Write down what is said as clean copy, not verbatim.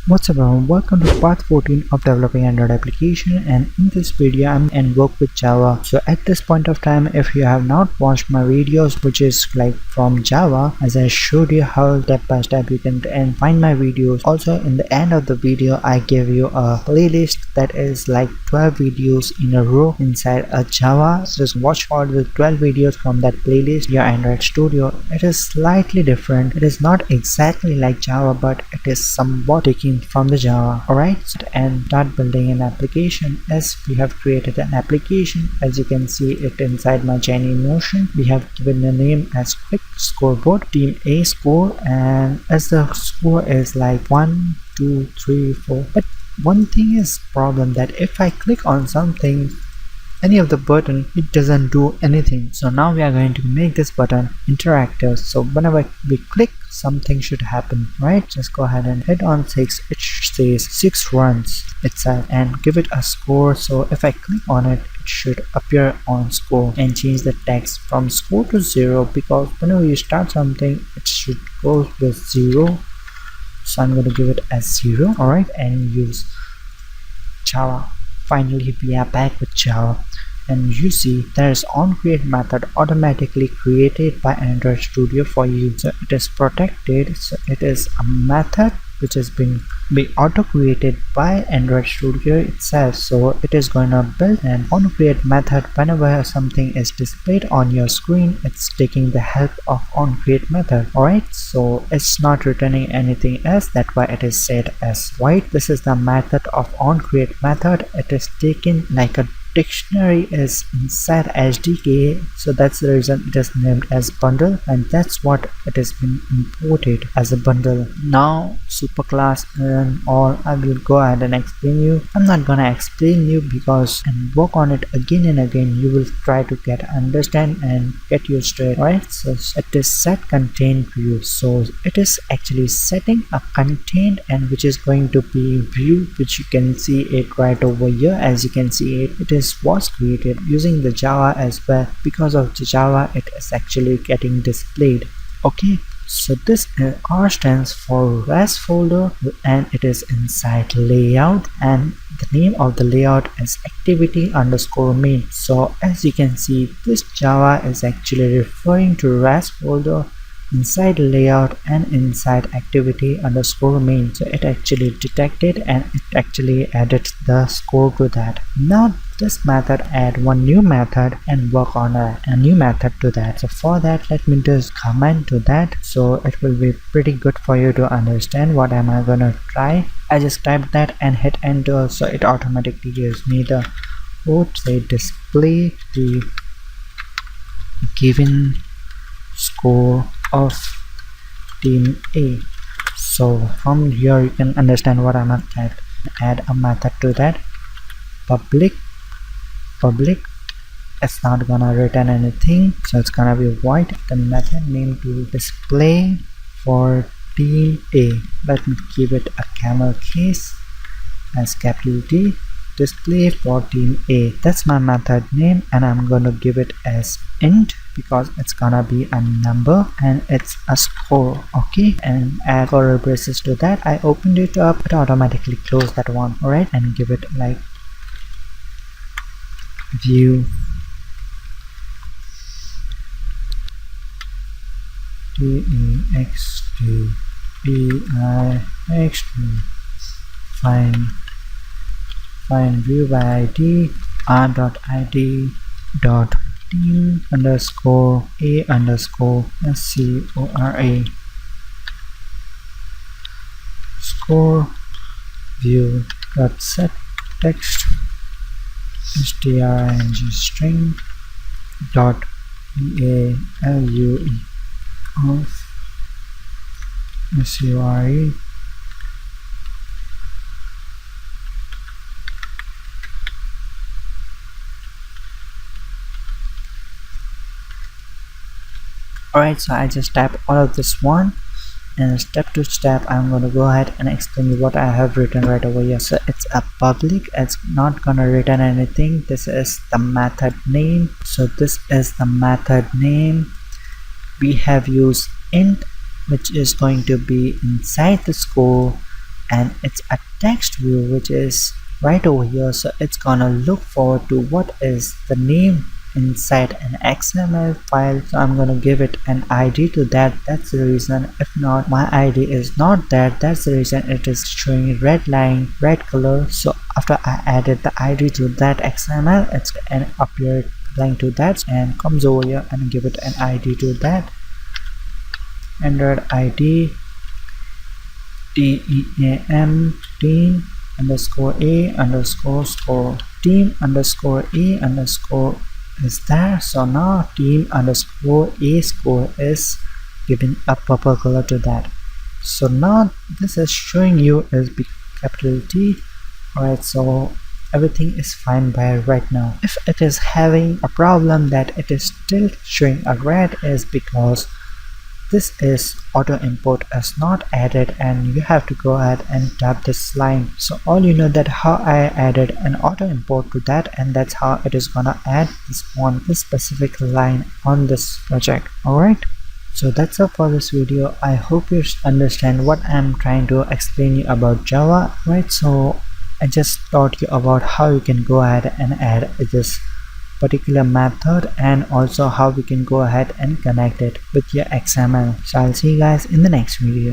What's up everyone, welcome to part 14 of developing Android application, and in this video I'm and work with Java. So at this point of time, if you have not watched my videos which is like from Java, as I showed you how step by step you can and find my videos. Also in the end of the video I give you a playlist that is like 12 videos in a row inside a Java. So just watch all the 12 videos from that playlist, your Android Studio. It is slightly different, it is not exactly like Java, but it is somewhat taking from the Java. Alright, and start building an application. As we have created an application, as you can see it inside my Journey Motion, we have given the name as quick scoreboard, team A score, and as the score is like 1 2 3 4. But one thing is problem that if I click on something, any of the button, it doesn't do anything. So now we are going to make this button interactive, so whenever we click, something should happen, right? Just go ahead and hit on 6. It says 6 runs itself and give it a score. So if I click on it, it should appear on score, and change the text from score to 0, because whenever you start something it should go with 0. So I'm going to give it as 0. Alright, and use Java. Finally we are back with Java, and you see there is onCreate method automatically created by Android Studio for you. So it is protected, so it is a method which has been auto created by Android Studio itself. So it is going to build an onCreate method. Whenever something is displayed on your screen, it's taking the help of onCreate method. Alright, so it's not returning anything else, that's why it is set as white. This is the method of onCreate method. It is taken like a dictionary is inside SDK, so that's the reason it is named as bundle, and that's what it has been imported as a bundle. Now superclass and all, I will go ahead and explain you. I'm not gonna explain you because and work on it again and again. You will try to understand and get used to it. Right, so it is set contained view, so it is actually setting a contained and which is going to be view, which you can see it right over here. As you can see it is was created using the Java as well. Because of the Java, it is actually getting displayed. Okay, so this R stands for REST folder, and it is inside layout, and the name of the layout is activity underscore main. So as you can see, this Java is actually referring to REST folder inside layout and inside activity underscore main. So it actually detected and it actually added the score to that. Now this method add one new method and work on a new method to that. So for that, let me just comment to that, so it will be pretty good for you to understand what am I gonna try. I just type that and hit enter, so it automatically gives me the code. Say display the given score of team A. So from here you can understand what I must type. Add a method to that. Public it's not gonna return anything, so it's gonna be void. The method name to display for team A. Let me give it a camel case as capital T. Display for team A. That's my method name, and I'm gonna give it as int because it's gonna be a number and it's a score. Okay, and add curly braces to that. I opened it up, it automatically closed that one. Alright, and give it like view text2 text2 find view by id r.id dot team underscore a underscore scora score view dot set text string string dot value of score. Alright, so I just type all of this one, and step to step I'm going to go ahead and explain you what I have written right over here. So it's a public, it's not gonna return anything. This is the method name, so this is the method name. We have used int, which is going to be inside the score, and it's a text view which is right over here, so it's gonna look forward to what is the name inside an XML file. So I'm gonna give it an ID to that. That's the reason. If not, my ID is not that. That's the reason it is showing red line, red color. So after I added the ID to that XML, it's and appeared line to that, and comes over here and give it an ID to that. Android ID TEAM team underscore A underscore score, team underscore A underscore is there. So now team underscore A score is giving a purple color to that. So now this is showing you as big capital T. Alright, so everything is fine by right now. If it is having a problem that it is still showing a red, is because this is auto import is not added, and you have to go ahead and tap this line. So all you know that how I added an auto import to that, and that's how it is gonna add this specific line on this project. Alright, so that's all for this video. I hope you understand what I'm trying to explain you about Java. Right, so I just taught you about how you can go ahead and add this particular method, and also how we can go ahead and connect it with your XML. So I'll see you guys in the next video.